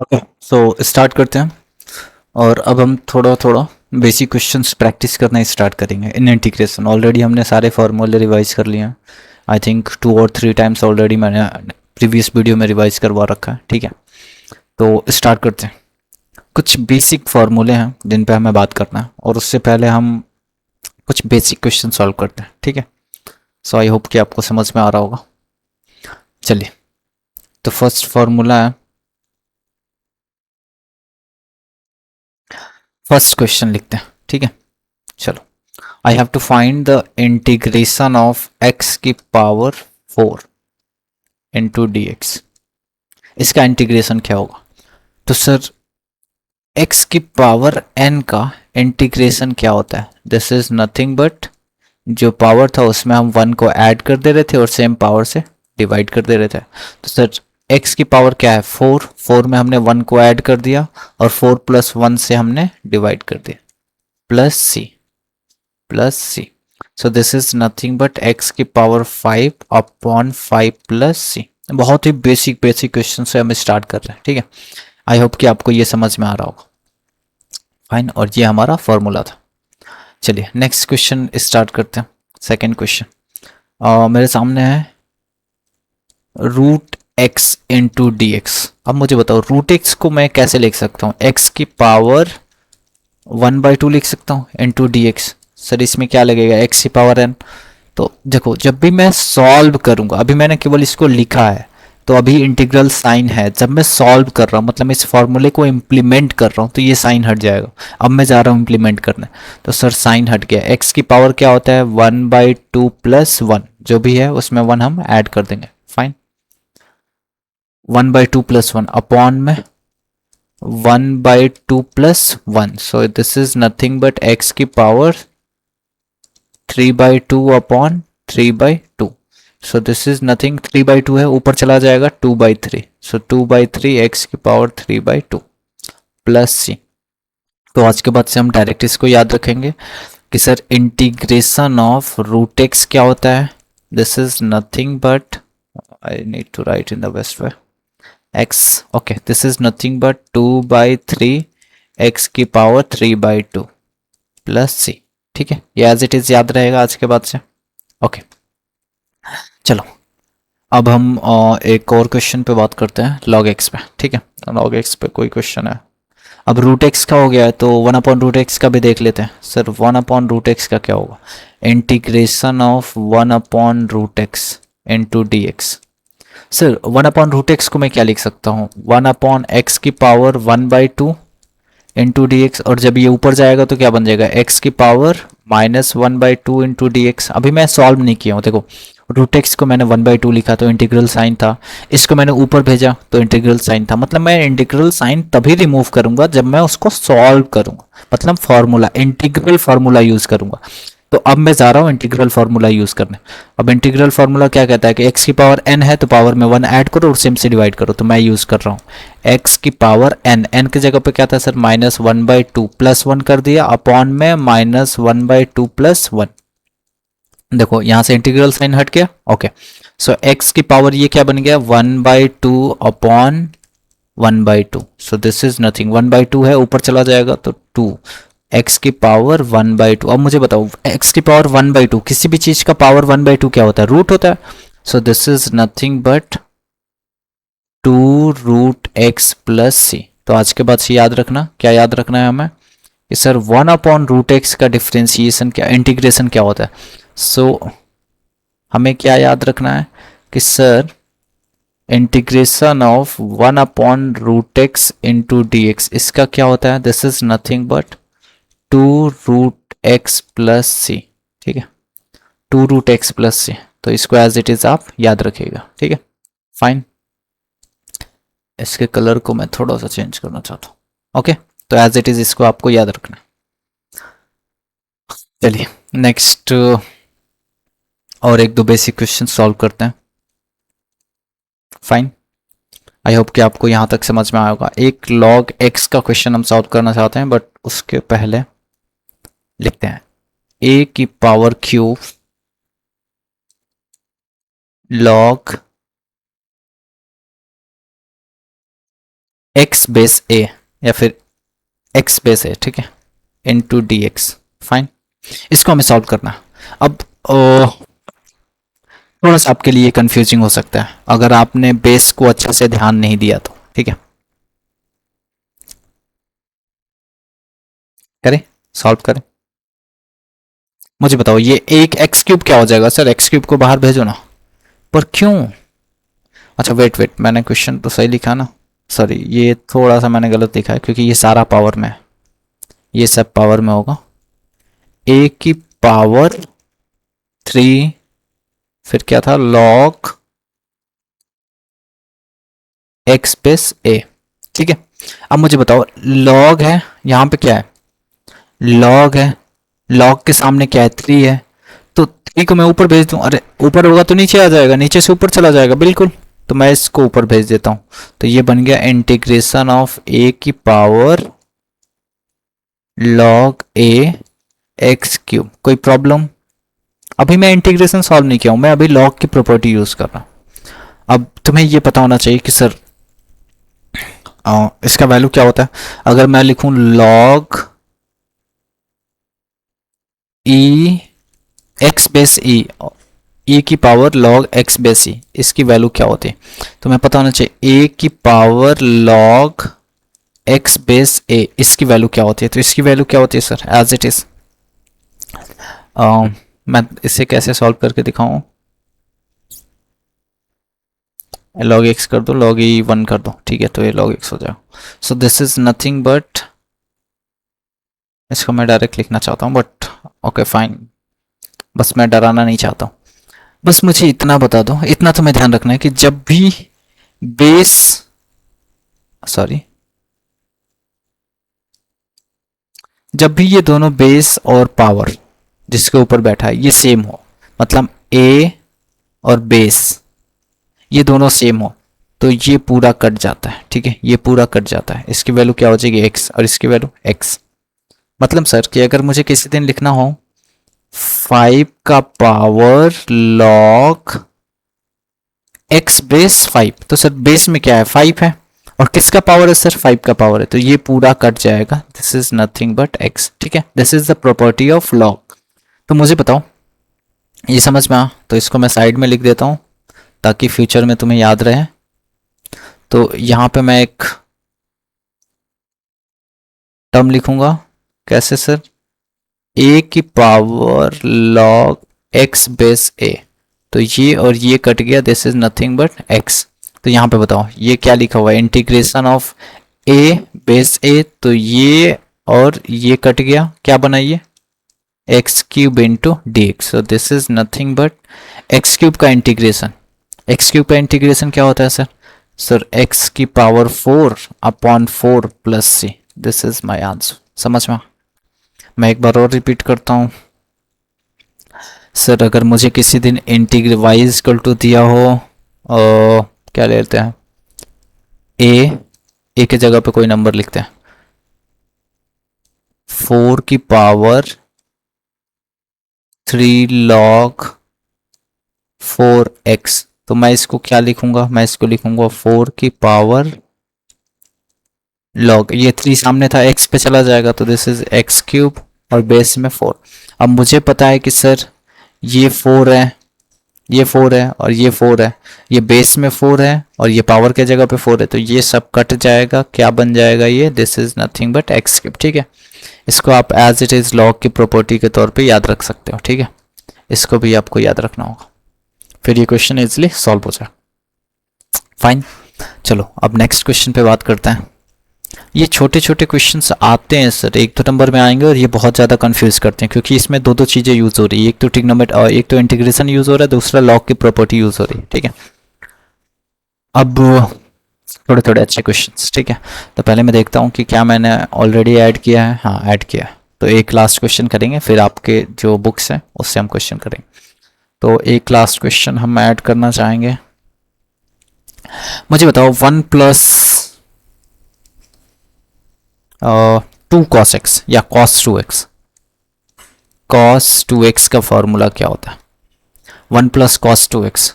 Okay, so start करते हैं। और अब हम थोड़ा थोड़ा बेसिक क्वेश्चंस प्रैक्टिस करना स्टार्ट करेंगे इन इंटीग्रेशन। ऑलरेडी हमने सारे फार्मूले रिवाइज कर लिए हैं। आई थिंक 2 और 3 टाइम्स ऑलरेडी मैंने प्रीवियस वीडियो में रिवाइज करवा रखा है। ठीक है, तो स्टार्ट करते हैं। कुछ बेसिक फार्मूले हैं जिन पे हमें बात करना है, और उससे पहले हम कुछ बेसिक क्वेश्चन सॉल्व करते हैं। ठीक है, सो आई होप कि आपको समझ में आ रहा होगा। चलिए, तो फर्स्ट फार्मूला है, फर्स्ट क्वेश्चन लिखते हैं। ठीक है, चलो। I have to find the integration of x की पावर 4 इंटू डी एक्स। इसका इंटीग्रेशन क्या होगा? तो सर, x की पावर n का इंटीग्रेशन क्या होता है? दिस इज नथिंग बट, जो पावर था उसमें हम 1 को ऐड कर दे रहे थे और सेम पावर से डिवाइड कर दे रहे थे। तो सर, x की पावर क्या है? 4। 4 में हमने 1 को ऐड कर दिया और 4 प्लस 1 से हमने डिवाइड कर दिया, plus C, plus C. So this is nothing but x की पावर 5 अपॉन 5 प्लस सी। बहुत ही बेसिक बेसिक क्वेश्चन से हम स्टार्ट कर रहे हैं। ठीक है, आई होप कि आपको ये समझ में आ रहा होगा। फाइन, और ये हमारा फॉर्मूला था। चलिए नेक्स्ट क्वेश्चन स्टार्ट करते हैं। सेकेंड क्वेश्चन मेरे सामने है, root x into d x. अब मुझे बताओ, रूट एक्स को मैं कैसे लिख सकता हूँ? एक्स की पावर 1/2 लिख सकता हूँ इंटू डी एक्स। सर इसमें क्या लगेगा? एक्स की पावर एन। तो देखो, जब भी मैं सॉल्व करूंगा, अभी मैंने केवल इसको लिखा है, तो अभी इंटीग्रल साइन है। जब मैं सॉल्व कर रहा हूँ, मतलब मैं इस फॉर्मूले को इम्प्लीमेंट कर रहा हूँ, तो ये साइन हट जाएगा। अब मैं जा रहा हूँ इम्प्लीमेंट करने, तो सर साइन हट गया। एक्स की पावर क्या होता है? 1/2 प्लस 1, जो भी है उसमें 1 हम ऐड कर देंगे। फाइन, 1/2 प्लस 1 अपॉन में 1/2 plus 1। So this is nothing but x की power 3/2 upon 3/2। So this is nothing, 3/2 है, ऊपर चला जाएगा 2/3। सो 2/3 एक्स की पावर 3/2 प्लस सी। तो आज के बाद से हम डायरेक्ट इसको याद रखेंगे कि sir integration of root x क्या होता है? This is nothing but, I need to write in the best way, x. Okay, this is nothing but 2/3 x की पावर 3/2 प्लस सी। ठीक है, ये एज इट इज याद रहेगा आज के बाद से। ओके, चलो अब हम एक और क्वेश्चन पे बात करते हैं, लॉग एक्स पे। ठीक है, लॉग एक्स पे कोई क्वेश्चन है। अब रूट एक्स का हो गया है, तो 1/√x का भी देख लेते हैं। सर 1/√x का क्या होगा? Integration of 1/√x into d x. Sir 1/√x को मैं क्या लिख सकता हूँ? 1/x की पावर 1/2 इंटू डी एक्स, और जब ये ऊपर जाएगा तो क्या बन जाएगा? x की पावर -1/2 इंटू डी एक्स। अभी मैं सॉल्व नहीं किया हूँ, देखो रूट एक्स को मैंने 1/2 लिखा तो इंटीग्रल साइन था, इसको मैंने ऊपर भेजा तो इंटीग्रल साइन था। मतलब मैं इंटीग्रल साइन तभी रिमूव करूंगा जब मैं उसको सॉल्व करूंगा, मतलब फॉर्मूला, इंटीग्रल फार्मूला यूज करूंगा। तो अब मैं जा रहा हूँ इंटीग्रल फार्मूला यूज करने। अब इंटीग्रल फार्मूला क्या कहता है कि x की पावर n है तो पावर में 1 ऐड करो और सेम से डिवाइड करो। तो मैं यूज कर रहा हूँ x की पावर n, n की जगह पे क्या था सर? -1/2 प्लस 1 कर दिया अपॉन में -1/2 प्लस 1। देखो यहाँ से इंटीग्रल साइन हट गया। ओके, सो x की पावर ये क्या बन गया? 1/2 upon 1/2। So this is nothing, 1/2 है, ऊपर चला जाएगा तो 2, x की पावर 1/2। अब मुझे बताओ, x की पावर 1/2, किसी भी चीज का पावर 1/2 क्या होता है? रूट होता है। So this is nothing but 2√x plus C. तो आज के बाद से याद रखना, क्या याद रखना है हमें कि सर 1/√x का डिफ्रेंसिएशन क्या, इंटीग्रेशन क्या होता है? सो हमें क्या याद रखना है कि sir integration of 1/√x into d x, इसका क्या होता है? This is nothing but 2√x plus C. ठीक है, 2√x प्लस सी। तो इसको एज इट इज आप याद रखिएगा। ठीक है, फाइन। इसके कलर को मैं थोड़ा सा चेंज करना चाहता हूँ। ओके, तो एज इट इज इसको आपको याद रखना है। चलिए नेक्स्ट और एक दो बेसिक क्वेश्चन सॉल्व करते हैं। फाइन, आई होप कि आपको यहाँ तक समझ में आया होगा। एक लॉग एक्स का क्वेश्चन हम सॉल्व करना चाहते हैं, बट उसके पहले लिखते हैं a की पावर cube log x base a या फिर एक्स बेस ए, ठीक है, इंटू डी एक्स। फाइन, इसको हमें सॉल्व करना है। अब थोड़ा सा आपके लिए कंफ्यूजिंग हो सकता है अगर आपने बेस को अच्छे से ध्यान नहीं दिया तो, ठीक है। करें, सॉल्व करें। मुझे बताओ ये एक एक्स क्यूब क्या हो जाएगा सर? एक्स क्यूब को बाहर भेजो ना, पर क्यों? अच्छा वेट वेट, मैंने क्वेश्चन तो सही लिखा ना? सॉरी, ये थोड़ा सा मैंने गलत लिखा है क्योंकि ये सारा पावर में है, ये सब पावर में होगा। ए की पावर 3, फिर क्या था, लॉग एक्स बेस ए, ठीक है। अब मुझे बताओ लॉग है, यहाँ पे क्या है, लॉग है, लॉग के सामने क्या है, 3 है, तो 3 को मैं ऊपर भेज दूं, अरे ऊपर होगा तो नीचे आ जाएगा, नीचे से ऊपर चला जाएगा, बिल्कुल। तो मैं इसको ऊपर भेज देता हूं, तो ये बन गया इंटीग्रेशन ऑफ ए की पावर लॉग ए एक्स क्यूब। कोई प्रॉब्लम? अभी मैं इंटीग्रेशन सॉल्व नहीं किया हूं, मैं अभी लॉग की प्रॉपर्टी यूज कर रहा हूं। अब तुम्हें ये पता होना चाहिए कि सर इसका वैल्यू क्या होता है। अगर मैं लिखूं लॉग ई एक्स बेस ई की पावर लॉग एक्स बेस ई, इसकी वैल्यू क्या होती है? तो मैं पता होना चाहिए ए की पावर लॉग एक्स बेस ए, इसकी वैल्यू क्या होती है? तो इसकी वैल्यू क्या होती है सर, एज इट इज। मैं इसे कैसे सॉल्व करके दिखाऊं? लॉग एक्स कर दो, लॉग ई 1 कर दो, ठीक है, तो ये लॉग एक्स हो जाएगा। सो दिस इज नथिंग बट, इसको मैं डायरेक्ट लिखना चाहता हूँ बट ओके फाइन, बस मैं डराना नहीं चाहता हूँ। बस मुझे इतना बता दो, इतना तो मैं ध्यान रखना है कि जब भी बेस, सॉरी, जब भी ये दोनों बेस और पावर जिसके ऊपर बैठा है ये सेम हो, मतलब ए और बेस ये दोनों सेम हो, तो ये पूरा कट जाता है, ठीक है, ये पूरा कट जाता है। इसकी वैल्यू क्या हो जाएगी, एक्स, और इसकी वैल्यू एक्स। मतलब सर कि अगर मुझे किसी दिन लिखना हो 5 का पावर लॉग एक्स बेस 5, तो सर बेस में क्या है, 5 है, और किसका पावर है सर, 5 का पावर है, तो ये पूरा कट जाएगा। This is nothing but x, ठीक है, this is the property of log. तो मुझे बताओ ये समझ में आ, तो इसको मैं साइड में लिख देता हूँ ताकि फ्यूचर में तुम्हें याद रहे। तो यहाँ पे मैं एक टर्म लिखूंगा, कैसे सर, ए की पावर लॉग एक्स बेस ए, तो ये और ये कट गया, this is nothing but x. तो यहाँ पे बताओ ये क्या लिखा हुआ है, इंटीग्रेशन ऑफ ए बेस ए, तो ये और ये कट गया, क्या बना ये, x cube into d x. So this is nothing but x cube का इंटीग्रेशन, एक्स क्यूब का इंटीग्रेशन क्या होता है सर, सर एक्स की power 4 upon 4 plus C, this is my answer. समझ में? मैं एक बार और रिपीट करता हूँ सर, अगर मुझे किसी दिन इंटीग्रल वाई इक्वल टू दिया हो, क्या लेते हैं, ए के जगह पे कोई नंबर लिखते हैं, 4 की पावर 3 लॉग 4x, तो मैं इसको क्या लिखूंगा, मैं इसको लिखूंगा 4 की पावर लॉग, ये 3 सामने था, x पे चला जाएगा, तो दिस इज एक्स क्यूब और बेस में 4। अब मुझे पता है कि सर ये 4 है, ये 4 है और ये 4 है, ये बेस में 4 है और ये पावर के जगह पे 4 है, तो ये सब कट जाएगा, क्या बन जाएगा ये, this is nothing but x cube, ठीक है। इसको आप एज इट इज लॉग की प्रॉपर्टी के तौर पे याद रख सकते हो, ठीक है, इसको भी आपको याद रखना होगा, फिर ये क्वेश्चन इजिली सॉल्व हो जाए। फाइन, चलो अब नेक्स्ट क्वेश्चन पे बात करते हैं। ये छोटे छोटे क्वेश्चंस आते हैं सर, 1-2 नंबर में आएंगे और ये बहुत ज़्यादा कंफ्यूज करते हैं क्योंकि इसमें दो चीज़ें यूज़ हो रही है, एक तो ट्रिग्नोमेट्री और एक तो इंटीग्रेशन यूज़ हो रहा है, दूसरा लॉग की प्रॉपर्टी यूज़ हो रही है, ठीक है। अब थोड़े थोड़े अच्छे क्वेश्चंस, ठीक है। तो पहले मैं देखता हूँ कि क्या मैंने ऑलरेडी ऐड किया है, हाँ ऐड किया है, तो एक लास्ट क्वेश्चन करेंगे, फिर आपके जो बुक्स हैं उससे हम क्वेश्चन करेंगे। तो एक लास्ट क्वेश्चन हम ऐड करना चाहेंगे। मुझे बताओ 1 प्लस 2 कॉस एक्स या कॉस 2x, कॉस 2x का फॉर्मूला क्या होता है, 1 प्लस कॉस 2x।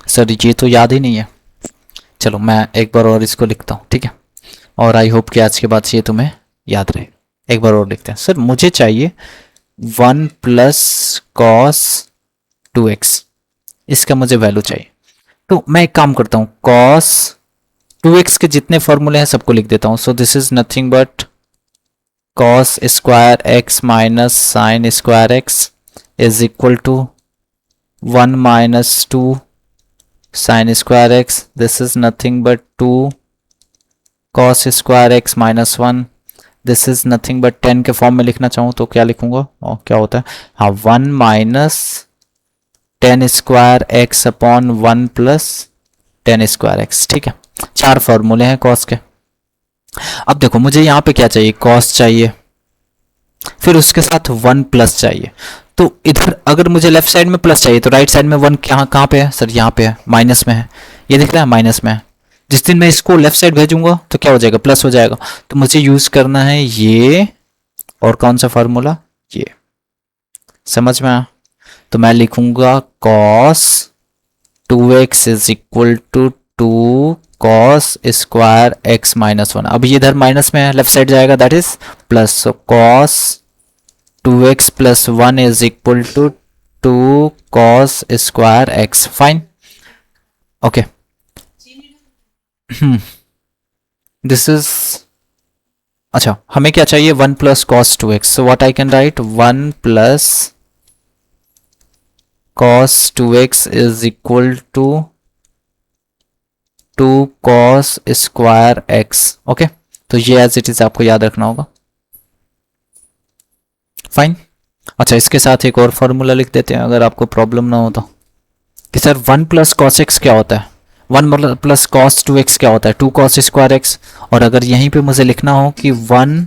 सर ये तो याद ही नहीं है, चलो मैं एक बार और इसको लिखता हूँ, ठीक है, और आई होप कि आज के बाद से ये तुम्हें याद रहे। एक बार और लिखते हैं। सर मुझे चाहिए 1 प्लस कॉस 2x, इसका मुझे वैल्यू चाहिए। तो मैं एक काम करता हूँ, कॉस 2x के जितने फॉर्मूले हैं सबको लिख देता हूँ। So this is nothing but cos square x minus sine square x is equal to 1 minus 2 sine square x। This is nothing but 2 cos square x minus 1। This is nothing but 10 के form में लिखना चाहूँ तो क्या लिखूंगा, और क्या होता है, हाँ 1 minus 10 square x upon 1 plus 10 square x। ठीक है, 4 फॉर्मूले हैं कॉस के। अब देखो मुझे यहाँ पे क्या चाहिए, कॉस चाहिए, फिर उसके साथ 1 प्लस चाहिए। तो इधर अगर मुझे लेफ्ट साइड में प्लस चाहिए तो राइट साइड में 1 कहाँ पे है सर, यहाँ पे है, माइनस में है, ये दिख रहा है माइनस में है। जिस दिन मैं इसको लेफ्ट साइड भेजूंगा तो क्या हो जाएगा, प्लस हो जाएगा। तो मुझे यूज करना है ये, और कौन सा फार्मूला, ये, समझ में आया। तो मैं लिखूंगा cos 2x is equal to 2 cos square x minus 1। अब ये इधर माइनस में है, लेफ्ट साइड जाएगा, that is plus. So cos 2x plus 1 is equal to 2 cos square x। Fine, okay, this is, अच्छा हमें क्या चाहिए, 1 plus cos 2x। So what I can write, 1 plus cos 2x is equal to 2 cos square x। Okay, तो ये as it is आपको याद रखना होगा। फाइन, अच्छा इसके साथ एक और फॉर्मूला लिख देते हैं अगर आपको प्रॉब्लम ना हो तो, कि सर 1 प्लस कॉस एक्स क्या होता है, 1 प्लस कॉस 2x क्या होता है, 2 cos स्क्वायर x। और अगर यहीं पे मुझे लिखना हो कि 1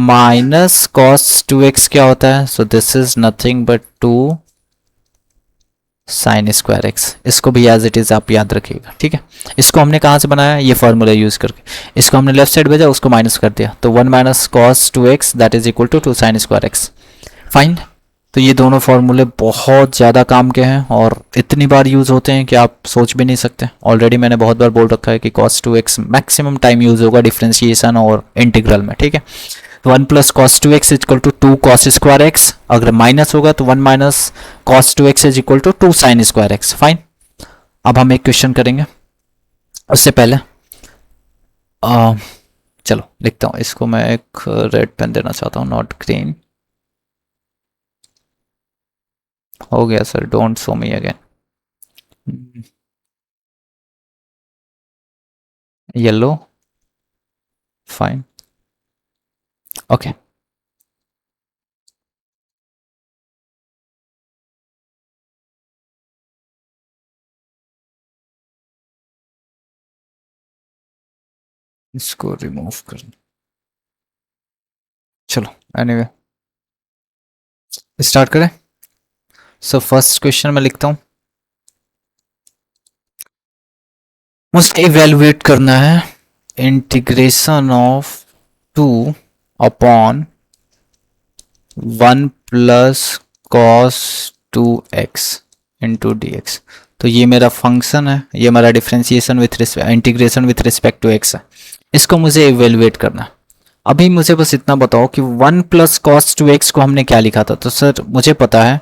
माइनस कॉस 2x क्या होता है, so this is nothing but 2 sine square x. इसको भी एज इट इज आप याद रखिएगा, ठीक है। इसको हमने कहाँ से बनाया, ये फॉर्मूला यूज करके। इसको हमने लेफ्ट साइड भेजा, उसको माइनस कर दिया, तो 1 minus cos 2x that is equal to 2 sine square x. Fine, तो ये दोनों फॉर्मूले बहुत ज़्यादा काम के हैं और इतनी बार यूज़ होते हैं कि आप सोच भी नहीं सकते। ऑलरेडी मैंने बहुत बार बोल रखा है कि cos 2x maximum time use होगा डिफ्रेंशिएशन और इंटीग्रल में, ठीक है। तो 1 plus cos 2x is equal to 2 cos square x, अगर माइनस होगा तो 1 minus cos 2x is equal to 2 sine square x. Fine, अब हम एक क्वेश्चन करेंगे, उससे पहले चलो लिखता हूँ इसको, मैं एक रेड पेन देना चाहता हूँ, नॉट ग्रीन। हो गया sir, don't show me again. Yellow, fine, okay. इसको रिमूव कर, चलो एनीवे स्टार्ट करें। सो फर्स्ट क्वेश्चन में लिखता हूं, मुझे इवेलुएट करना है integration of 2 upon 1 plus cos 2x into dx। तो ये मेरा फंक्शन है, ये मेरा differentiation with respect, integration with respect to x है। इसको मुझे इवेलुएट करना है। अभी मुझे बस इतना बताओ कि 1 प्लस कॉस 2x को हमने क्या लिखा था। तो सर मुझे पता है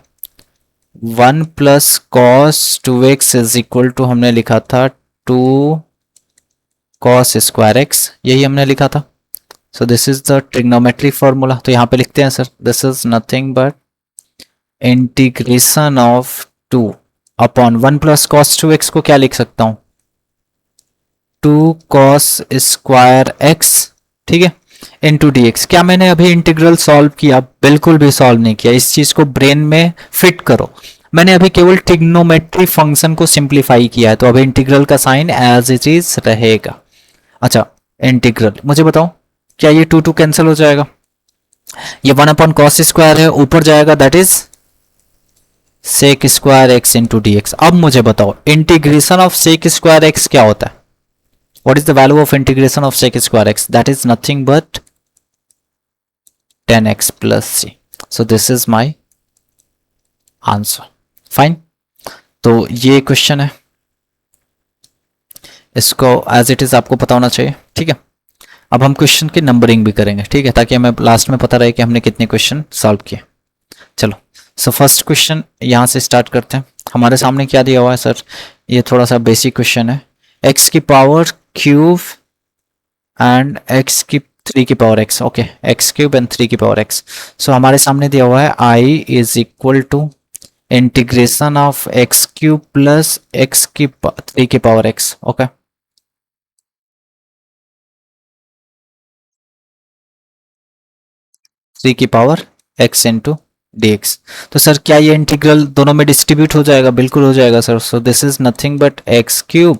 1 plus cos 2x is equal to हमने लिखा था 2 कॉस स्क्वायर एक्स, यही हमने लिखा था। सो this is the trigonometry formula. तो यहाँ पे लिखते हैं sir, this is nothing but integration of 2 upon 1 plus cos 2x को क्या लिख सकता हूँ, 2 कॉस स्क्वायर एक्स, ठीक है, इंटू dx। क्या मैंने अभी इंटीग्रल सॉल्व किया, बिल्कुल भी सॉल्व नहीं किया। इस चीज को ब्रेन में फिट करो, मैंने अभी केवल ट्रिग्नोमेट्री फंक्शन को सिंप्लीफाई किया है। तो अभी इंटीग्रल का साइन एज इट इज रहेगा। अच्छा इंटीग्रल, मुझे बताओ क्या ये 2 2 कैंसिल हो जाएगा, ये 1 अपॉन कॉस स्क्वायर है, ऊपर जाएगा that is sec square x into dx। अब मुझे बताओ integration of sec square x क्या होता है, what is the value of integration of sec square x, that is nothing but 10x plus c। so this is my answer। fine, तो ये question है। इसको एज इट इज़ आपको पता होना चाहिए, ठीक है। अब हम क्वेश्चन की नंबरिंग भी करेंगे, ठीक है, ताकि हमें लास्ट में पता रहे कि हमने कितने क्वेश्चन सॉल्व किए। चलो, सो फर्स्ट क्वेश्चन यहाँ से स्टार्ट करते हैं। हमारे सामने क्या दिया हुआ है सर, ये थोड़ा सा बेसिक क्वेश्चन है। एक्स की पावर क्यूब एंड एक्स की 3 की power x, okay, x cube and 3 की पावर एक्स। सो हमारे सामने दिया हुआ है I is equal to integration of x cube plus x की 3 की पावर एक्स, ओके। 3 की power x into d x. तो सर क्या ये इंटीग्रल दोनों में डिस्ट्रीब्यूट हो जाएगा? बिल्कुल हो जाएगा sir. So this is nothing but x cube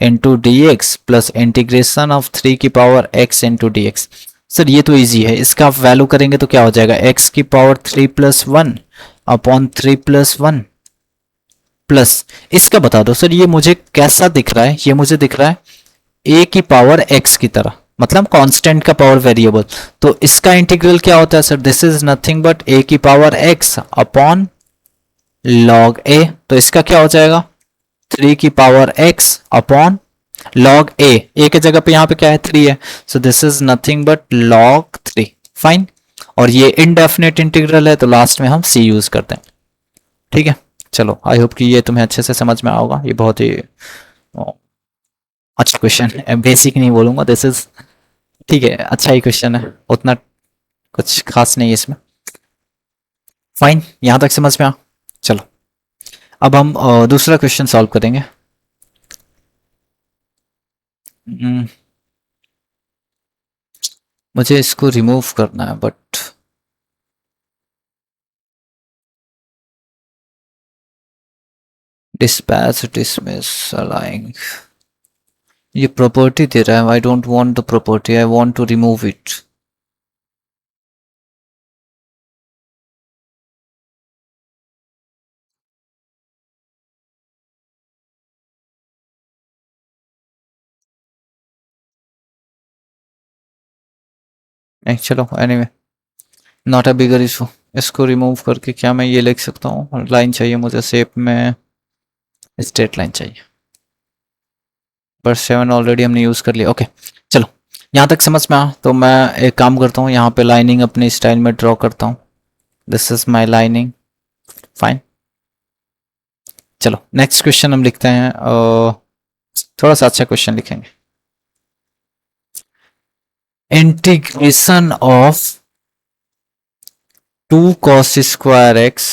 into d x plus integration of 3 की power x into d x. Sir ये तो इजी है, इसका आप वैल्यू करेंगे तो क्या हो जाएगा, x की power 3 plus 1 upon 3 plus 1 plus, इसका बता दो सर ये मुझे कैसा दिख रहा है, ये मुझे दिख रहा है a की पावर x की तरह, मतलब कांस्टेंट का पावर वेरिएबल। तो इसका इंटीग्रल क्या होता है sir, this is nothing but a की power x upon log a। तो इसका क्या हो जाएगा 3 की power x upon log a के जगह पे यहाँ पे क्या है 3 है, so this is nothing but log 3, fine. और ये इनडेफिनेट इंटीग्रल है तो लास्ट में हम c यूज करते हैं, ठीक है। चलो, आई होप कि ये तुम्हें अच्छे से समझ में आएगा। ये बहुत ही अच्छा क्वेश्चन है, बेसिक नहीं बोलूंगा, दिस इज, ठीक है, अच्छा ही क्वेश्चन है, उतना कुछ खास नहीं है इसमें, फाइन, यहां तक समझ में आ। चलो, अब हम दूसरा क्वेश्चन सॉल्व करेंगे। मुझे इसको रिमूव करना है बट डिस्पैच डिसमिस अलाइंग, ये प्रॉपर्टी दे रहा है, I don't want the property, I want to remove it. नहीं, चलो, anyway, not a bigger issue. इसको रिमूव करके क्या मैं ये लिख सकता हूँ, लाइन चाहिए मुझे शेप में, स्ट्रेट लाइन चाहिए, पर 7 ऑलरेडी हमने यूज़ कर लिया, ओके। चलो, यहाँ तक समझ में आ, तो मैं एक काम करता हूँ, यहाँ पे लाइनिंग अपने स्टाइल में ड्रॉ करता हूँ, this is my lining, fine. चलो, नेक्स्ट क्वेश्चन हम लिखते हैं, थोड़ा सा अच्छा क्वेश्चन लिखेंगे। Integration of 2 cos square x,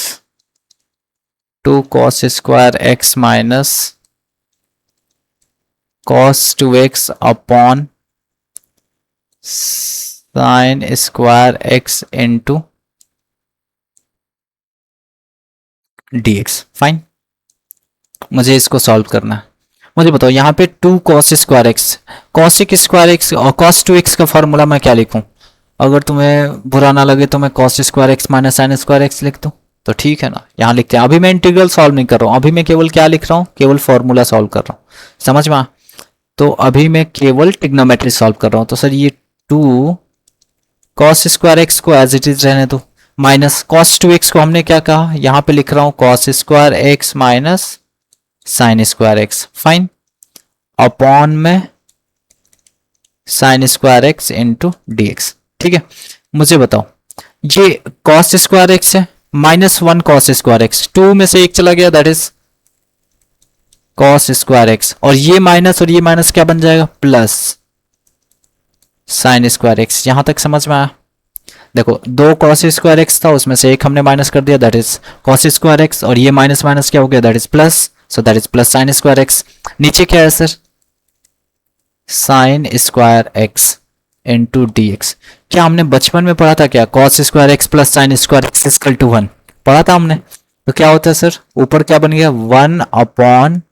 2 cos square x minus cos 2x upon sine square x into d x, fine. मुझे इसको सॉल्व करना है। मुझे बताओ यहाँ पे 2 cos square x, cosic square x और cos 2x का फॉर्मूला मैं क्या लिखूं? अगर तुम्हें बुरा ना लगे तो मैं cos square x minus sine square x लिख दूं, तो ठीक है ना, यहाँ लिखते हैं। अभी मैं इंटीग्रल सॉल्व नहीं कर रहा हूँ, अभी मैं केवल क्या लिख रहा हूँ, केवल फॉर्मूला सॉल्व कर रहा हूँ, समझ में आ? तो अभी मैं केवल ट्रिग्नोमेट्री सॉल्व कर रहा हूँ। तो सर ये 2 cos स्क्वायर एक्स को एज इट इज रहने दो, माइनस cos 2x को हमने क्या कहा, यहाँ पे लिख रहा हूँ cos square x minus sine square x, fine, upon में sine square x into d x, ठीक है। मुझे बताओ ये cos स्क्वायर एक्स है, -1 cos स्क्वायर एक्स, 2 में से एक चला गया, that is cos square x, और ये माइनस क्या बन जाएगा, प्लस साइन स्क्वायर एक्स। यहां तक समझ में आया? देखो, 2 cos स्क्वायर एक्स था, उसमें से एक हमने माइनस कर दिया, that is cos square x, और ये माइनस माइनस क्या हो गया, that is plus, so that is plus sine square x. नीचे क्या है sir, sine square x into d x. क्या हमने बचपन में पढ़ा था क्या, cos square x plus sine square x equal to 1 पढ़ा था हमने? तो क्या होता है सर, ऊपर क्या बन गया 1 अपॉन,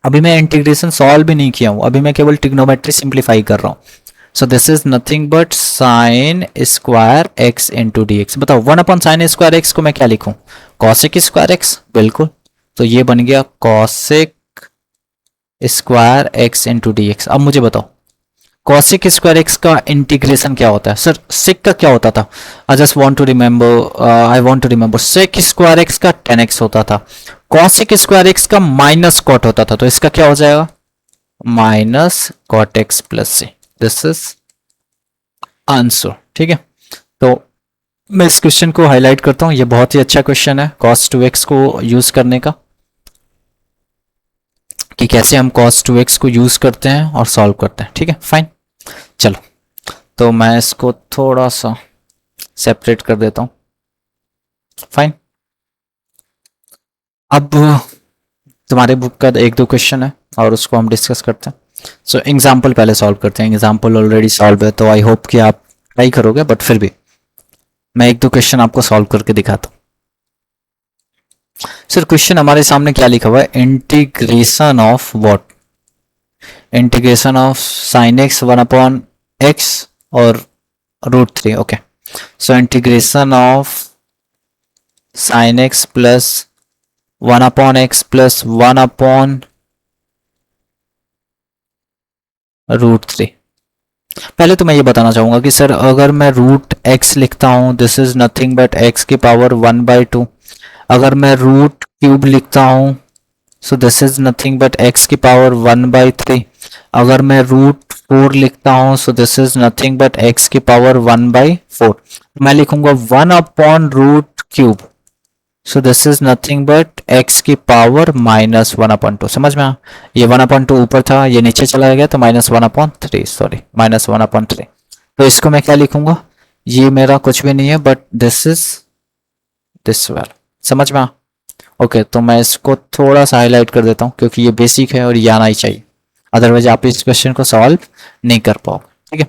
अभी मैं इंटीग्रेशन सॉल्व भी नहीं किया हूं, अभी मैं केवल ट्रिग्नोमेट्री सिंप्लीफाई कर रहा हूं। So this is nothing but sign square x into d x. बताओ 1 अपॉन साइन स्क्वायर एक्स को मैं क्या लिखूं, कॉसेक स्क्वायर एक्स, बिल्कुल। तो ये बन गया cosec square x into d x. अब मुझे बताओ कॉसेक स्क्वायर एक्स का इंटीग्रेशन क्या होता है? सर सेक का क्या होता था? I just want to remember, I want to remember, sec square x का 10x होता था, कॉसेक स्क्वायर एक्स का माइनस कॉट होता था, तो इसका क्या हो जाएगा minus cot x plus C, this is answer. ठीक है, तो मैं इस क्वेश्चन को हाईलाइट करता हूं, ये बहुत ही अच्छा क्वेश्चन है cos 2x को यूज करने का, कि कैसे हम cos 2x को यूज करते हैं और सॉल्व करते हैं। ठीक है, फाइन। चलो, तो मैं इसको थोड़ा सा सेपरेट कर देता हूं। फाइन, अब तुम्हारे बुक का एक दो क्वेश्चन है और उसको हम डिस्कस करते हैं। सो एग्जाम्पल पहले सॉल्व करते हैं। एग्जाम्पल ऑलरेडी सॉल्व है, तो आई होप कि आप ट्राई करोगे, बट फिर भी मैं एक दो क्वेश्चन आपको सॉल्व करके दिखाता हूँ। सर क्वेश्चन हमारे सामने क्या लिखा हुआ है, integration of what, integration of sine x 1/x और √3। Okay, so integration of sine x plus 1/x plus 1/√3। पहले तो मैं ये बताना चाहूंगा कि सर अगर मैं √x लिखता हूं, this is nothing but x की पावर 1/2। अगर मैं √³ लिखता हूं, so this is nothing but x की पावर 1/3। अगर मैं √4 लिखता हूं, so this is nothing but x की पावर 1/4। मैं लिखूंगा 1/√³, सो this is nothing but x की पावर -1/2। समझ में आया? ये 1/2 ऊपर था, ये नीचे चला गया, तो -1/3, सॉरी -1/3। तो इसको मैं क्या लिखूंगा, ये मेरा कुछ भी नहीं है but this is this well. समझ में आया? ओके, तो मैं इसको थोड़ा सा हाईलाइट कर देता हूँ क्योंकि ये बेसिक है और ये आना ही चाहिए, अदरवाइज आप इस क्वेश्चन को सॉल्व नहीं कर पाओगे। ठीक है,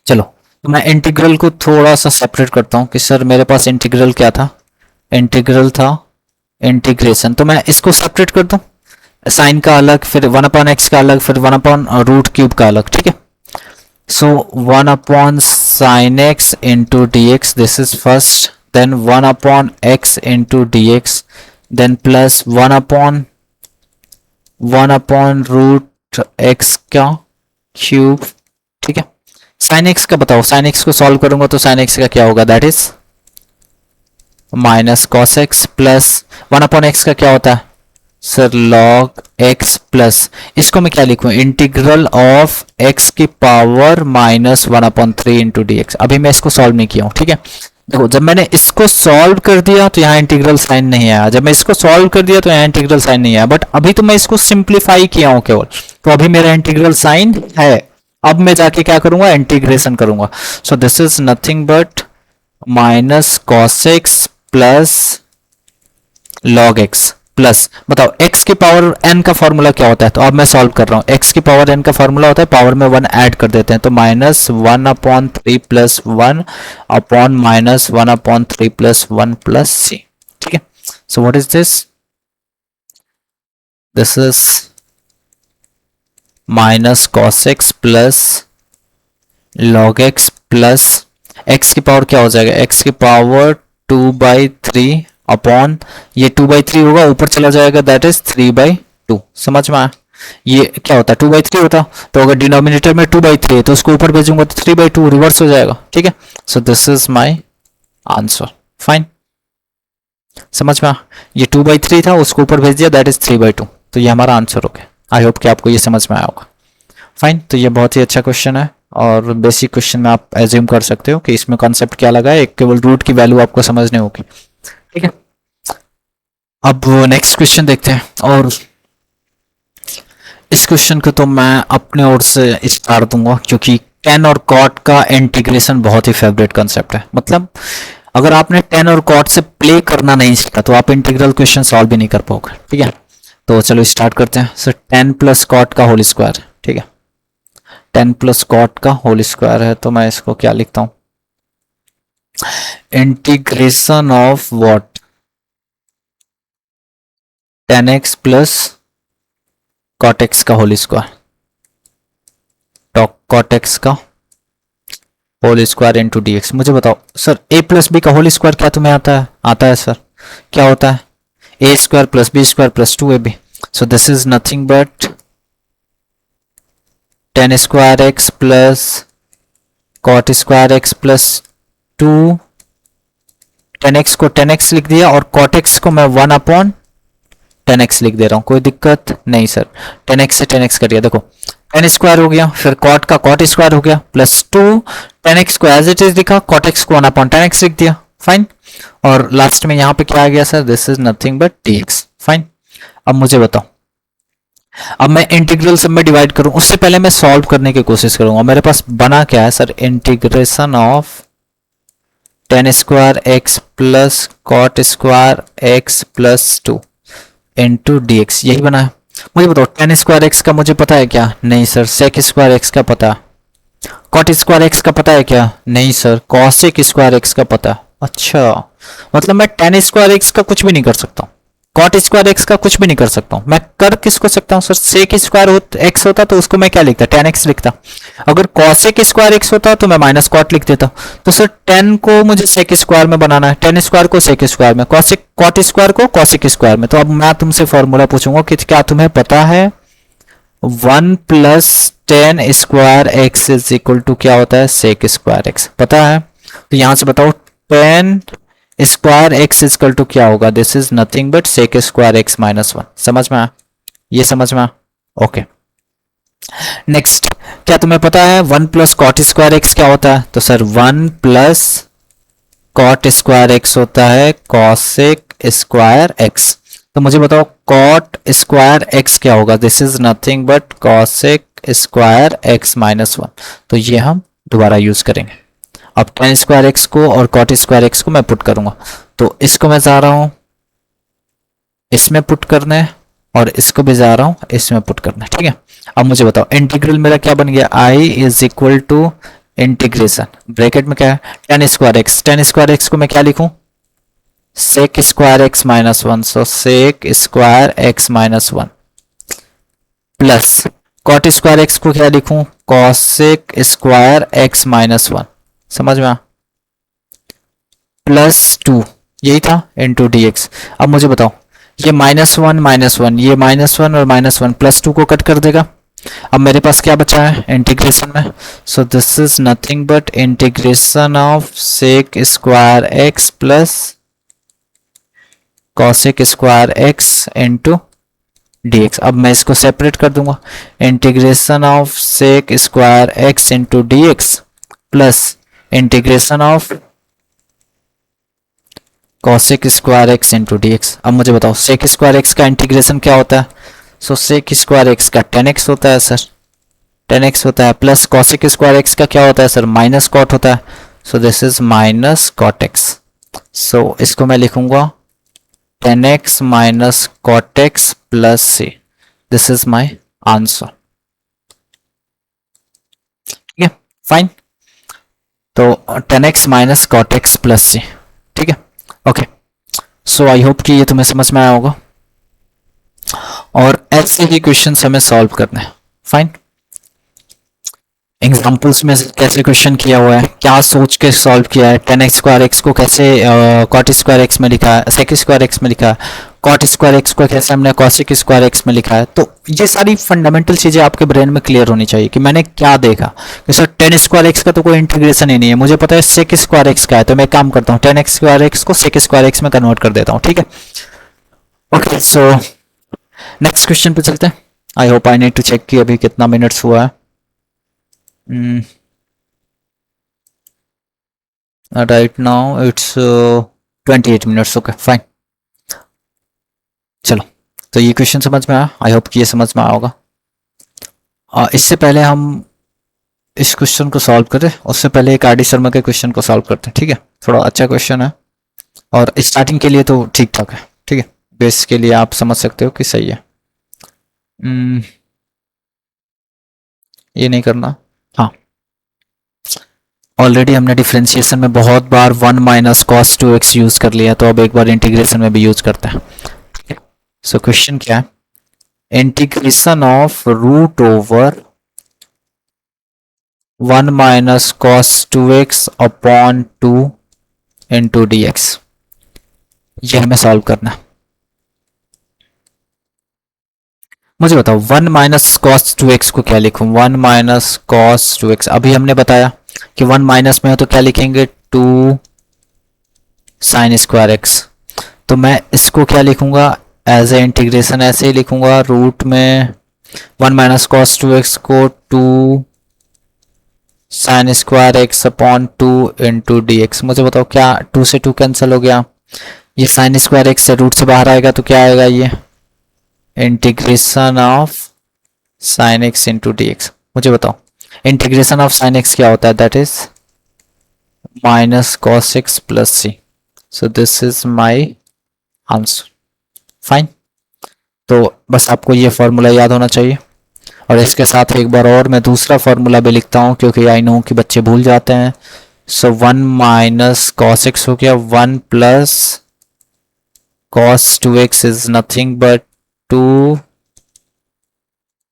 चलो, तो मैं इंटीग्रल को थोड़ा सा सेपरेट करता हूँ कि सर मेरे पास इंटीग्रल क्या था, इंटीग्रल था इंटीग्रेशन। तो मैं इसको सेपरेट कर दूं, साइन का अलग, फिर 1/x का अलग, फिर 1/√³ का अलग। ठीक है, so 1/sin x into dx, this is first, then 1/x into dx, then plus 1/√x का क्यूब। ठीक है, sin x का बताओ, sin x को सॉल्व करूंगा तो sin x का क्या होगा, that is minus cos x plus 1/x का क्या होता है सर, लॉग x प्लस, इसको मैं क्या लिखूं, इंटीग्रल ऑफ x की पावर -1/3 इंटू dx। अभी मैं इसको सॉल्व नहीं किया हूं। ठीक है, देखो जब मैंने इसको सॉल्व कर दिया तो यहाँ इंटीग्रल साइन नहीं आया, जब मैं इसको सॉल्व कर दिया तो यहाँ इंटीग्रल साइन नहीं आया, बट अभी तो मैं इसको सिंप्लीफाई किया हूं केवल, तो अभी मेरा इंटीग्रल साइन है। अब मैं जाके क्या करूंगा, इंटीग्रेशन करूंगा। सो this is nothing but minus cos x plus log x plus, बताओ x की पावर n का फॉर्मूला क्या होता है, तो अब मैं सॉल्व कर रहा हूं। x की पावर n का फॉर्मूला होता है, पावर में 1 ऐड कर देते हैं, तो -1/3 plus 1 upon -1/3 plus 1 plus c। ठीक है, so what is this, this is minus cos x plus log x plus x की पावर क्या हो जाएगा, x की पावर 2/3 अपॉन ये 2/3 होगा, ऊपर चला जाएगा, दैट इज 3/2। समझ में आया? ये क्या होता है, 2/3 होता, तो अगर डिनोमिनेटर में 2/3 है तो उसको ऊपर भेजूंगा तो 3/2 रिवर्स हो जाएगा। ठीक है, so this is my answer. Fine, समझ में आया? ये 2/3 था, उसको ऊपर भेज दिया, दैट इज 3/2, तो ये हमारा आंसर हो गया। आई होप कि आपको ये समझ में आया होगा। फाइन, तो ये बहुत ही अच्छा क्वेश्चन है और बेसिक क्वेश्चन में आप एज्यूम कर सकते हो कि इसमें कॉन्सेप्ट क्या लगा है, एक केवल रूट की वैल्यू आपको समझने होगी। ठीक है, अब नेक्स्ट क्वेश्चन देखते हैं, और इस क्वेश्चन को तो मैं अपने ओर से स्टार दूंगा क्योंकि tan और cot का इंटीग्रेशन बहुत ही फेवरेट कॉन्सेप्ट है। मतलब अगर आपने tan और cot से प्ले करना नहीं सीखा तो आप इंटीग्रल क्वेश्चन सॉल्व भी नहीं कर पाओगे। ठीक है, तो चलो स्टार्ट करते हैं। सर tan प्लस cot का होल स्क्वायर, ठीक है, tan प्लस cot का होल स्क्वायर है, तो मैं इसको क्या लिखता हूं, integration of what, tan x plus cot x का होल स्क्वायर, cot x का whole square into d x. मुझे बताओ सर a प्लस बी का होल स्क्वायर क्या तुम्हें आता है? आता है सर, क्या होता है, a square plus B square plus 2ab। So this is nothing but tan square x plus cot square x plus 2, tan x को tan x लिख दिया और cot x को मैं 1/√2 10x लिख दे रहा हूँ, कोई दिक्कत नहीं सर। 10x से 10x कट गया, देखो 10 स्क्वायर हो गया, फिर कॉट का कॉट स्क्वायर हो गया, प्लस 2 10x को एज इट इज लिखा, कॉट x को 1/10x लिख दिया, फाइन। और लास्ट में यहाँ पे क्या आ गया sir, this is nothing but dx, fine. अब मुझे बताओ, अब मैं इंटीग्रल सब में डिवाइड करूं, उससे पहले मैं सॉल्व करने की कोशिश करूंगा। मेरे पास बना क्या है sir, integration of 10 square x plus cot square x plus 2 into d x, यही बना है। मुझे बताओ 10 स्क्वायर एक्स का मुझे पता है क्या, नहीं सर। सेक स्क्वायर एक्स का पता, कॉट स्क्वायर एक्स का पता है क्या, नहीं सर। कॉसेक स्क्वायर एक्स का पता, अच्छा मतलब मैं 10 स्क्वायर एक्स का कुछ भी नहीं कर सकता हूँ, कॉट स्क्वायर एक्स का कुछ भी नहीं कर सकता हूँ। मैं कर किसको सकता हूँ सर, सेक स्क्वायर एक्स होता तो उसको मैं क्या लिखता, 10x लिखता। अगर कॉसेक स्क्वायर एक्स होता तो मैं माइनस कॉट लिख देता। तो सर 10 को मुझे सेक स्क्वायर में बनाना है, 10 स्क्वायर को सेक स्क्वायर में, कॉसेक कॉट स्क्वायर को कॉसेक स्क्वायर में। तो अब मैं तुमसे फॉर्मूला पूछूंगा कि क्या तुम्हें पता है 1 plus 10 square x is equal to क्या होता है, सेक स्क्वायर एक्स, पता है। तो यहां से बताओ 10 स्क्वायर एक्स इजकल टू क्या होगा, this is nothing but sec square x minus 1। समझ में आया, ये समझ में आया, ओके। नेक्स्ट, क्या तुम्हें पता है 1 प्लस कॉट स्क्वायर एक्स क्या होता है, तो sir 1 plus cot square x होता है कॉसेक स्क्वायर एक्स। तो मुझे बताओ कॉट स्क्वायर एक्स क्या होगा, this is nothing but cosec square x minus 1। तो ये हम दोबारा यूज करेंगे। अब 10 स्क्वायर एक्स को और कॉट स्क्वायर एक्स को मैं पुट करूंगा, तो इसको मैं जा रहा हूं इसमें पुट करने और इसको भी जा रहा हूं इसमें पुट करने, ठीक है। अब मुझे बताओ इंटीग्रल मेरा क्या बन गया, i is equal to integration bracket में क्या है 10 स्क्वायर एक्स, 10 स्क्वायर एक्स को मैं क्या लिखूं, sec square x minus 1, so sec square x minus 1 plus cot square x को क्या लिखूं, कॉसेक स्क्वायर एक्स माइनस 1, समझ में आ, प्लस 2 यही था इंटू डी एक्स। अब मुझे बताओ ये माइनस 1 ये माइनस 1 और माइनस 1 प्लस 2 को कट कर देगा। अब मेरे पास क्या बचा है इंटीग्रेशन में, so this is nothing but integration of sec square x plus cosec square x into d x. अब मैं इसको सेपरेट कर दूंगा, integration of sec square x into d x plus integration of cosec square x into d x. अब मुझे बताओ sec square x का integration क्या होता है, सो सेक स्क्वायर एक्स का 10x होता है सर, 10x होता है, प्लस कॉसेक स्क्वायर एक्स का क्या होता है सर, माइनस कॉट होता है, so this is minus cot x. So इसको मैं लिखूंगा 10x minus cot x plus C, this is my answer, ठीक है फाइन। तो 10x minus cot x plus C, ठीक है ओके। सो आई होप कि ये तुम्हें समझ में आया होगा और ऐसे ही क्वेश्चंस हमें सॉल्व करने हैं, फाइन। एग्जांपल्स में कैसे क्वेश्चन किया हुआ है, क्या सोच के सॉल्व किया है, 10x स्क्वायर एक्स को कैसे कॉट स्क्वायर एक्स में लिखा है, सेक स्क्वायर एक्स में लिखा है, कॉट स्क्वायर एक्स को कैसे हमने कॉसेक स्क्वायर एक्स में लिखा है। तो ये सारी फंडामेंटल चीजें आपके ब्रेन में क्लियर होनी चाहिए कि मैंने क्या देखा कि सर 10 स्क्वायर एक्स का तो कोई इंटीग्रेशन ही नहीं है, मुझे पता है सेक स्क्वायर एक्स का है, तो मैं काम करता हूँ 10x स्क्वायर एक्स को सेक स्क्वायर एक्स में कन्वर्ट कर देता हूँ, ठीक है ओके। सो नेक्स्ट क्वेश्चन पे चलते हैं। I hope I need to check कि अभी कितना मिनट्स हुआ है। Right now it's 28 minutes, okay fine. चलो तो ये क्वेश्चन समझ में आया, आई होप कि ये समझ में आया होगा। इससे पहले हम इस क्वेश्चन को सॉल्व करें उससे पहले एक आर.डी. शर्मा के क्वेश्चन को सॉल्व करते हैं, ठीक है। थोड़ा अच्छा क्वेश्चन है और स्टार्टिंग के लिए तो ठीक ठाक है, ठीक है, बेस के लिए आप समझ सकते हो कि सही है। ये नहीं करना, हाँ ऑलरेडी हमने डिफरेंशिएशन में बहुत बार 1 माइनस कॉस 2x यूज कर लिया, तो अब एक बार इंटीग्रेशन में भी यूज करते हैं, ठीक है। सो क्वेश्चन क्या है, integration of root over 1 minus cos 2x upon 2 into d x, ये हमें सॉल्व करना है। मुझे बताओ 1 माइनस कॉस 2x को क्या लिखूं, 1 माइनस कॉस 2x, अभी हमने बताया कि 1 माइनस में हो तो क्या लिखेंगे 2 साइन स्क्वायर एक्स, तो मैं इसको क्या लिखूंगा एज ए इंटीग्रेशन ऐसे ही लिखूंगा, रूट में 1 माइनस कॉस 2x को 2 sine square x upon 2 into d x. मुझे बताओ क्या 2 से 2 कैंसिल हो गया, ये साइन स्क्वायर एक्स से रूट से बाहर आएगा तो क्या आएगा, ये integration of sine x into d x. मुझे बताओ इंटीग्रेशन ऑफ साइन एक्स क्या होता है, that is minus cos x plus C. So this is my answer. Fine, तो बस आपको ये फॉर्मूला याद होना चाहिए। और इसके साथ एक बार और मैं दूसरा फॉर्मूला भी लिखता हूँ क्योंकि आई नो कि बच्चे भूल जाते हैं। सो 1 माइनस कॉस एक्स हो गया, 1 plus cos 2x is nothing but 2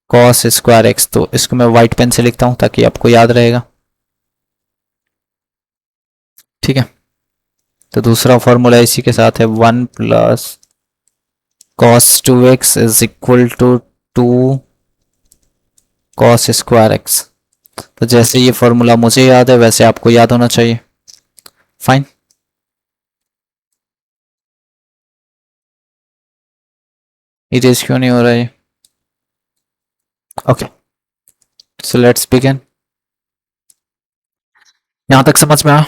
cos square x. तो इसको मैं व्हाइट पेन से लिखता हूँ ताकि आपको याद रहेगा, ठीक है। तो दूसरा फॉर्मूला इसी के साथ है, 1 plus cos 2x is equal to 2 cos square x. तो जैसे ये फॉर्मूला मुझे याद है वैसे आपको याद होना चाहिए। फाइन, इरेज क्यों नहीं हो रहा है? Okay, so let's begin. यहां तक समझ में आया?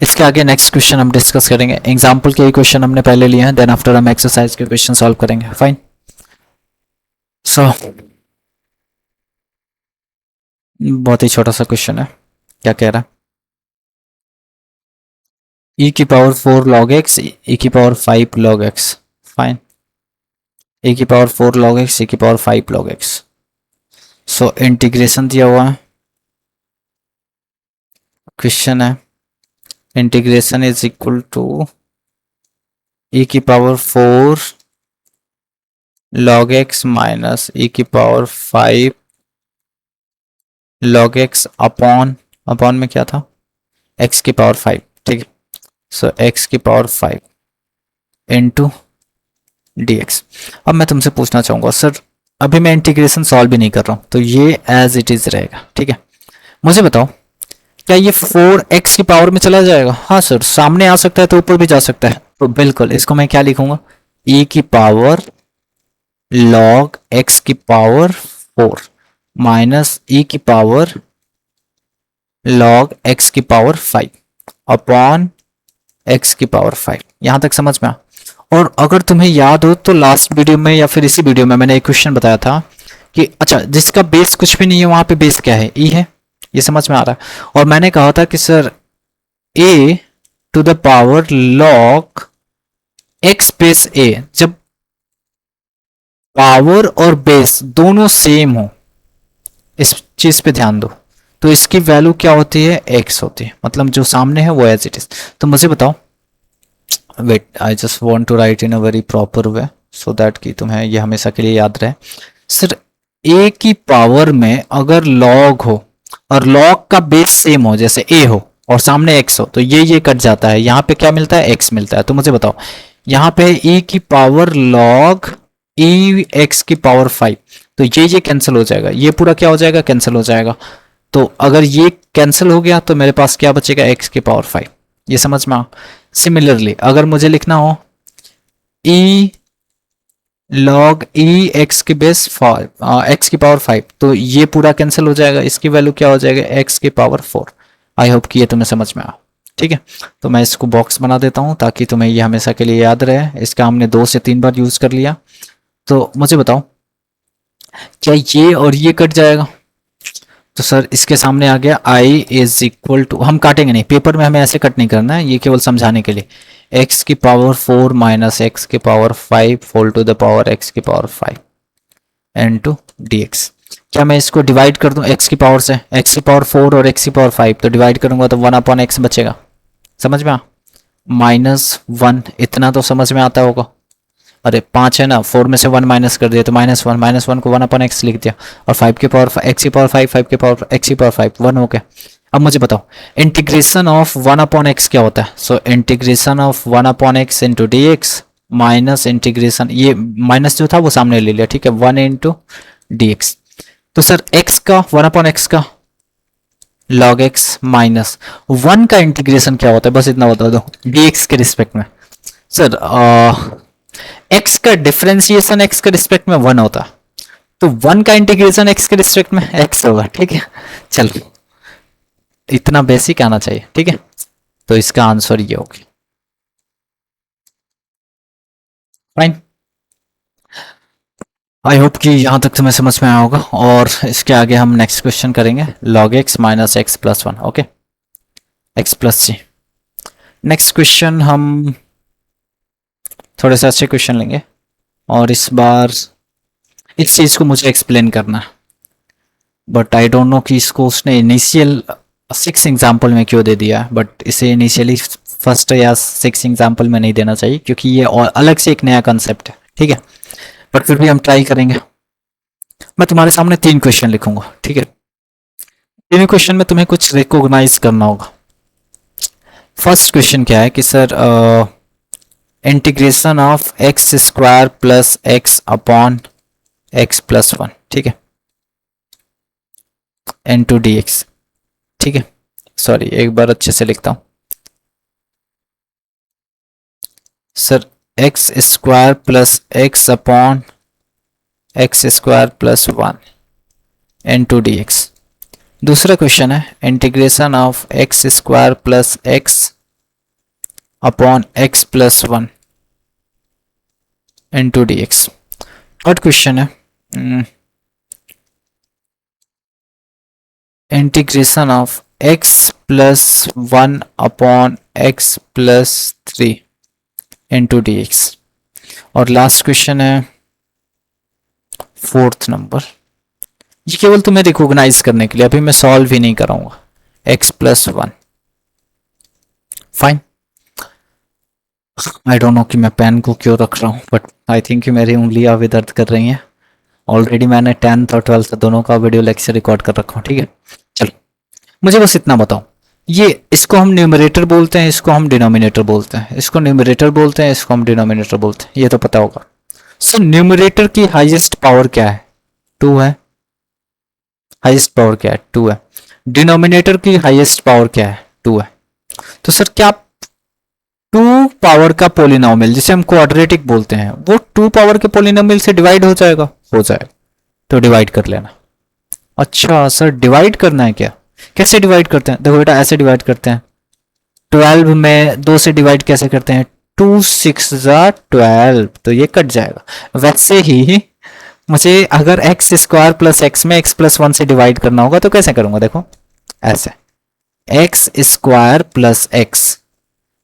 इसके आगे नेक्स्ट क्वेश्चन हम डिस्कस करेंगे। एग्जाम्पल के क्वेश्चन हमने पहले लिए हैं, देन आफ्टर हम एक्सरसाइज के क्वेश्चन सॉल्व करेंगे। फाइन, सो बहुत ही छोटा सा क्वेश्चन है। क्या कह रहा है, e की पावर 4 log x, e की power 5 log x। Fine, e की पावर 4 log x, e की power 5 log x। So integration दिया हुआ है, क्वेश्चन है integration is equal to e की power 4 log x minus e की पावर 5 log x अपॉन में क्या था, x की पावर 5, ठीक है। सो x की पावर 5 इंटू dx। अब मैं तुमसे पूछना चाहूंगा सर, अभी मैं इंटीग्रेशन सॉल्व भी नहीं कर रहा हूं तो ये एज इट इज रहेगा, ठीक है। मुझे बताओ क्या ये 4x की पावर में चला जाएगा? हाँ सर, सामने आ सकता है तो ऊपर भी जा सकता है। तो बिल्कुल इसको मैं क्या लिखूंगा, e की पावर log x की पावर 4 माइनस e की पावर log x की पावर 5 अपॉन x की पावर 5। यहां तक समझ में आ? और अगर तुम्हें याद हो तो लास्ट वीडियो में या फिर इसी वीडियो में मैंने एक क्वेश्चन बताया था कि अच्छा जिसका बेस कुछ भी नहीं है वहां पे बेस क्या है, e है। ये समझ में आ रहा है? और मैंने कहा था कि sir a to the power log x base a, जब पावर और बेस दोनों सेम हो, इस चीज पे ध्यान दो, तो इसकी वैल्यू क्या होती है, x होती है। मतलब जो सामने है वो एज इट इज। तो मुझे बताओ, wait I just want to write in a very proper way so that कि तुम्हें ये हमेशा के लिए याद रहे। सर a की पावर में अगर log हो और log का बेस सेम हो, जैसे a हो और सामने x हो, तो ये कट जाता है, यहाँ पे क्या मिलता है, x मिलता है। तो मुझे बताओ यहाँ पे e की पावर log e x की पावर 5, तो ये कैंसिल हो जाएगा, ये पूरा क्या हो जाएगा, कैंसिल हो जाएगा। तो अगर ये कैंसिल हो गया तो मेरे पास क्या बचेगा, x की पावर 5। ये समझ में आ? सिमिलरली अगर मुझे लिखना हो e log e x की बेस 5 x की पावर 5, तो ये पूरा कैंसिल हो जाएगा, इसकी वैल्यू क्या हो जाएगा, x की पावर 4। आई होप कि ये तुम्हें समझ में आ, ठीक है। तो मैं इसको बॉक्स बना देता हूं ताकि तुम्हें ये हमेशा के लिए याद रहे। इसका हमने 2 से 3 बार यूज कर लिया। तो मुझे बताओ क्या ये और ये कट जाएगा? तो सर इसके सामने आ गया i इज इक्वल टू, हम काटेंगे नहीं, पेपर में हमें ऐसे कट नहीं करना है, ये केवल समझाने के लिए, x की पावर 4 माइनस x की power 5 whole to the power x की पावर 5 इनटू dx। क्या मैं इसको डिवाइड कर दूं x की पावर से, x की पावर 4 और x की पावर 5, तो डिवाइड करूंगा तो 1 अपॉन x बचेगा। समझ में आ? -1, इतना तो समझ में आता होगा। अरे 5 है ना, 4 में से 1 माइनस कर दिया तो -1 को 1 अपॉन x लिख दिया, और 5 की पावर x की पावर 5 की पावर x की पावर 5 1 हो गया। अब मुझे बताओ इंटीग्रेशन ऑफ 1 अपॉन x क्या होता है? So integration of 1 upon x into d x minus integration, ये माइनस जो था वो सामने ले लिया, ठीक है, 1 इंटू डी एक्स। तो सर x का 1 अपॉन x का log x माइनस 1 का इंटीग्रेशन क्या होता है, बस इतना बता दो dx के रिस्पेक्ट में। सर एक्स का डिफरेंशिएशन एक्स के रिस्पेक्ट में 1 होता, तो 1 का इंटीग्रेशन एक्स के रिस्पेक्ट में एक्स होगा, ठीक है। चलो इतना बेसिक आना चाहिए, ठीक है। तो इसका आंसर ये होगा, फाइन। आई होप कि यहां तक तुम्हें समझ में आया होगा, और इसके आगे हम नेक्स्ट क्वेश्चन करेंगे log x minus x plus 1, okay, x plus C. Next question हम थोड़े से अच्छे क्वेश्चन लेंगे, और इस बार इस चीज को मुझे एक्सप्लेन करना, बट आई डोंट नो कि इसको उसने इनिशियल 6 एग्जाम्पल में क्यों दे दिया, बट इसे इनिशियली फर्स्ट या 6 एग्जाम्पल में नहीं देना चाहिए, क्योंकि ये और अलग से एक नया कंसेप्ट है, ठीक है। बट फिर भी हम ट्राई करेंगे। मैं तुम्हारे सामने 3 क्वेश्चन लिखूंगा, ठीक है। तीनों क्वेश्चन में तुम्हें कुछ रिकॉग्नाइज करना होगा। फर्स्ट क्वेश्चन क्या है कि sir integration of x square plus x upon x plus 1, ठीक है, एन टू डी एक्स, ठीक है। सॉरी, एक बार अच्छे से लिखता हूं। Sir x square plus x upon x square plus 1 into d x. दूसरा क्वेश्चन है integration of x square plus x upon x plus 1 into d x. Third question है integration of x plus 1 upon x plus 3 into d x. और last question है fourth number, ये केवल तुम्हें recognise करने के लिए, अभी मैं सॉल्व ही नहीं कराऊंगा, x plus 1, fine. I don't know कि मैं पेन को क्यों रख रहा हूँ, बट आई थिंक कि मेरी उंगलियां अभी दर्द कर रही हैं। ऑलरेडी मैंने 10th और 12th दोनों का वीडियो लेक्चर रिकॉर्ड कर रखा हूँ, ठीक है। चलो मुझे बस इतना बताओ, ये इसको हम न्यूमरेटर बोलते हैं, इसको हम डिनोमिनेटर बोलते हैं, इसको न्यूमरेटर बोलते हैं, इसको हम डिनोमिनेटर बोलते हैं, ये तो पता होगा। सो न्यूमरेटर की हाईएस्ट पावर क्या है? 2 है। हाईएस्ट पावर क्या है? 2 है। डिनोमिनेटर की हाईएस्ट पावर क्या है? 2 है। तो सर क्या 2 पावर का पोलिनोमियल, जिसे हम क्वाड्रेटिक बोलते हैं, वो 2 पावर के पोलिनोमियल से डिवाइड हो जाएगा? हो जाएगा। तो डिवाइड कर लेना। अच्छा सर डिवाइड करना है क्या? कैसे डिवाइड करते हैं? देखो बेटा ऐसे डिवाइड करते हैं, 12 में 2 से डिवाइड कैसे करते हैं? 2 6 12, तो ये कट जाएगा। वैसे ही मुझे अगर एक्स स्क्वायर प्लस एक्स में एक्स प्लस 1 से डिवाइड करना होगा तो कैसे करूंगा? देखो ऐसे, एक्स स्क्वायर प्लस एक्स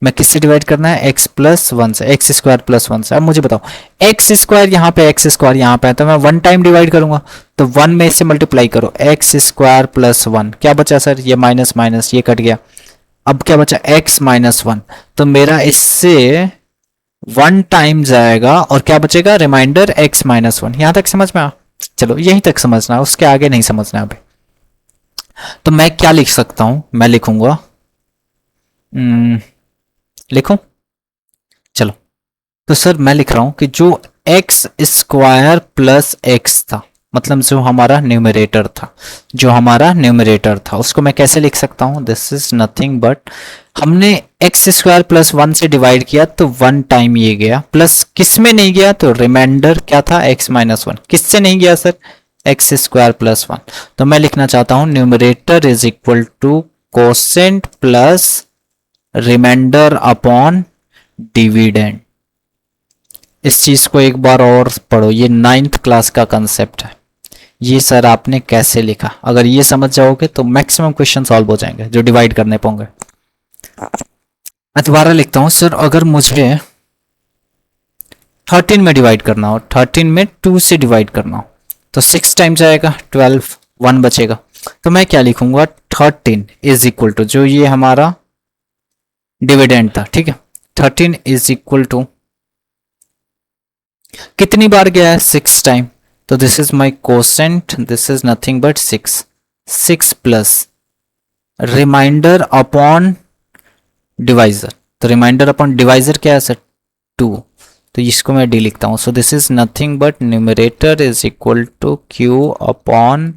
में किससे डिवाइड करना है? एक्स प्लस 1 से, एक्स स्क्वायर प्लस 1 से। अब मुझे बताओ एक्स स्क्वायर यहाँ पे, एक्स स्क्वायर यहाँ पे है, तो मैं 1 टाइम डिवाइड करूंगा, तो 1 में इससे मल्टीप्लाई करो, एक्स स्क्वायर प्लस 1, क्या बचा सर? ये माइनस माइनस ये कट गया। अब क्या बचा? x माइनस 1, तो मेरा इससे 1 टाइम जाएगा और क्या बचेगा? Remainder x minus 1। यहां तक समझ में आ? चलो यहीं तक समझना, उसके आगे नहीं समझना अभी। तो मैं क्या लिख सकता हूं? मैं लिखूंगा लिखूं? चलो तो सर मैं लिख रहा हूं कि जो एक्स स्क्वायर प्लस एक्स था, मतलब जो हमारा न्यूमरेटर था, उसको मैं कैसे लिख सकता हूं? दिस इज नथिंग बट, हमने एक्स स्क्वायर प्लस 1 से डिवाइड किया तो 1 टाइम ये गया, प्लस किस में नहीं गया? तो रिमाइंडर क्या था? x minus 1। किससे नहीं गया सर? X square plus 1। तो मैं लिखना चाहता हूं numerator is equal to quotient plus remainder upon dividend. इस चीज को एक बार और पढ़ो, ये 9th क्लास का कंसेप्ट है। ये सर आपने कैसे लिखा? अगर ये समझ जाओगे तो मैक्सिमम क्वेश्चन सॉल्व हो जाएंगे जो डिवाइड करने होंगे। मैं दोबारा लिखता हूं, सर अगर मुझे 13 में डिवाइड करना हो, 13 में 2 से डिवाइड करना हो, तो 6 टाइम जाएगा, 12, 1 बचेगा। तो मैं क्या लिखूंगा? 13 इज इक्वल टू, जो ये हमारा डिविडेंड था, ठीक है, 13 इज इक्वल टू कितनी बार गया है? 6 टाइम। तो this is my quotient, this is nothing but 6 plus remainder upon divisor. तो रिमाइंडर अपॉन डिवाइजर क्या है सर? 2। तो इसको मैं डी लिखता हूं। So this is nothing but numerator is equal to Q upon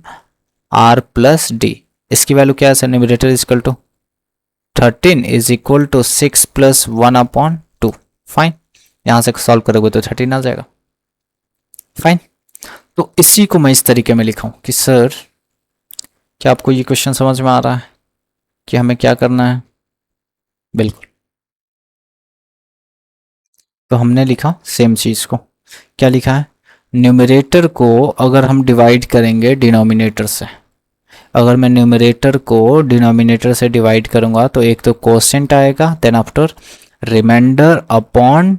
R plus D. इसकी value क्या है sir? Numerator is equal to 13 is equal to 6 plus 1 upon 2, fine. यहाँ से सॉल्व करोगे तो 13 आ जाएगा। फाइन। तो इसी को मैं इस तरीके में लिखा हूँ कि सर क्या आपको ये क्वेश्चन समझ में आ रहा है कि हमें क्या करना है? बिल्कुल। तो हमने लिखा सेम चीज़ को, क्या लिखा है? न्यूमरेटर को अगर हम डिवाइड करेंगे डिनोमिनेटर से, अगर मैं न्यूमरेटर को डिनोमिनेटर से डिवाइड करूंगा तो एक तो कोसेंट आएगा, then after remainder upon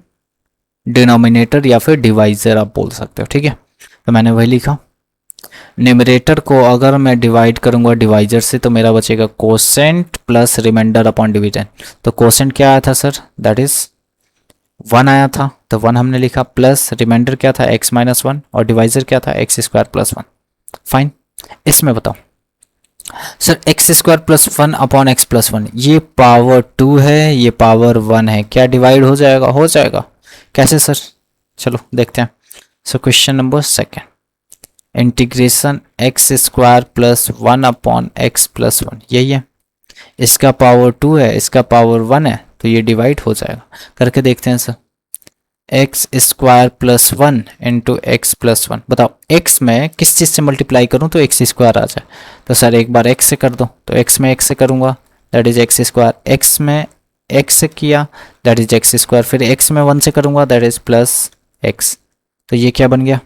denominator या फिर डिवाइजर आप बोल सकते हो, ठीक है। तो मैंने वही लिखा, न्यूमरेटर को अगर मैं डिवाइड करूंगा डिवाइजर से तो मेरा बचेगा quotient plus remainder upon division. तो कोसेंट क्या आया था सर? दैट इज 1 आया था, तो 1 हमने लिखा, प्लस रिमाइंडर क्या था? x माइनस 1, और डिवाइजर क्या था? X square plus 1। फाइन। इसमें बताओ sir x square plus 1 upon x plus 1, ये पावर 2 है, ये पावर 1 है, क्या डिवाइड हो जाएगा? हो जाएगा। कैसे सर? चलो देखते हैं। So question number second, integration x square plus 1 upon x plus 1, यही है। इसका पावर 2 है, इसका पावर 1 है, तो ये डिवाइड हो जाएगा। करके देखते हैं sir. X square plus 1 into x plus 1, बताओ एक्स में किस चीज़ से मल्टीप्लाई करूँ तो एक्स स्क्वायर आ जाए? तो सर एक बार एक्स से कर दो, तो एक्स में एक्स से करूँगा that is x square, x में एक्स से किया दैट इज एक्स स्क्वायर, फिर एक्स में 1 से करूँगा दैट इज प्लस एक्स। तो ये क्या बन गया?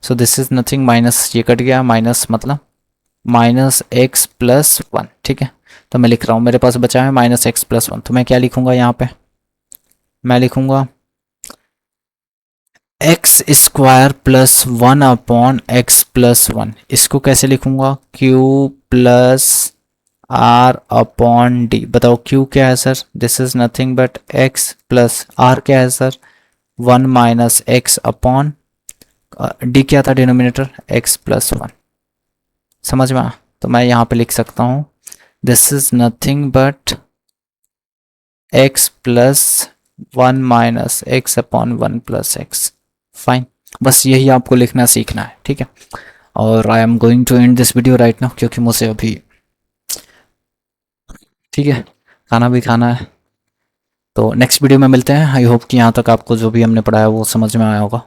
सो दिस इज नथिंग, माइनस ये कट गया, माइनस मतलब माइनस एक्स प्लस 1, ठीक है। तो मैं लिख रहा हूँ, मेरे पास बचा है माइनस एक्स प्लस 1, तो मैं क्या लिखूँगा यहाँ पे? मैं लिखूँगा x square plus 1 upon x plus 1। इसको कैसे लिखूँगा? Q plus R upon D. बताओ क्यू क्या है sir? This is nothing but x, plus R क्या है sir? 1 minus x upon D क्या था डिनोमिनेटर? X plus 1। समझ में आया? तो मैं यहाँ पे लिख सकता हूँ this is nothing but x plus 1 minus x upon 1 plus x. Fine. बस यही आपको लिखना सीखना है, ठीक है। और I am going to end this video right now, क्योंकि मुझे अभी, ठीक है, खाना भी खाना है। तो नेक्स्ट वीडियो में मिलते हैं। आई होप कि यहाँ तक आपको जो भी हमने पढ़ाया वो समझ में आया होगा।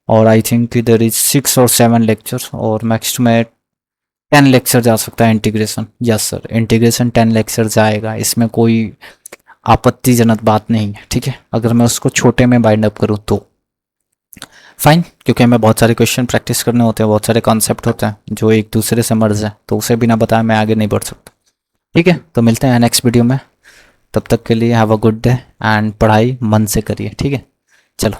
और आई थिंक कि देर इज 6 और 7 लेक्चर, और नेक्स्ट में 10 लेक्चर जा सकता है integration. Yes sir, integration 10 lecture जाएगा, इसमें कोई आपत्तिजनक बात नहीं है, ठीक है। अगर मैं उसको छोटे में बाइंड अप करूँ तो फाइन, क्योंकि हमें बहुत सारे क्वेश्चन प्रैक्टिस करने होते हैं, बहुत सारे कॉन्सेप्ट होते हैं जो एक दूसरे से मर्ज है, तो उसे बिना बताए मैं आगे नहीं बढ़ सकता, ठीक है। तो मिलते हैं नेक्स्ट वीडियो में, तब तक के लिए have a good day and पढ़ाई मन से करिए, ठीक है। चलो।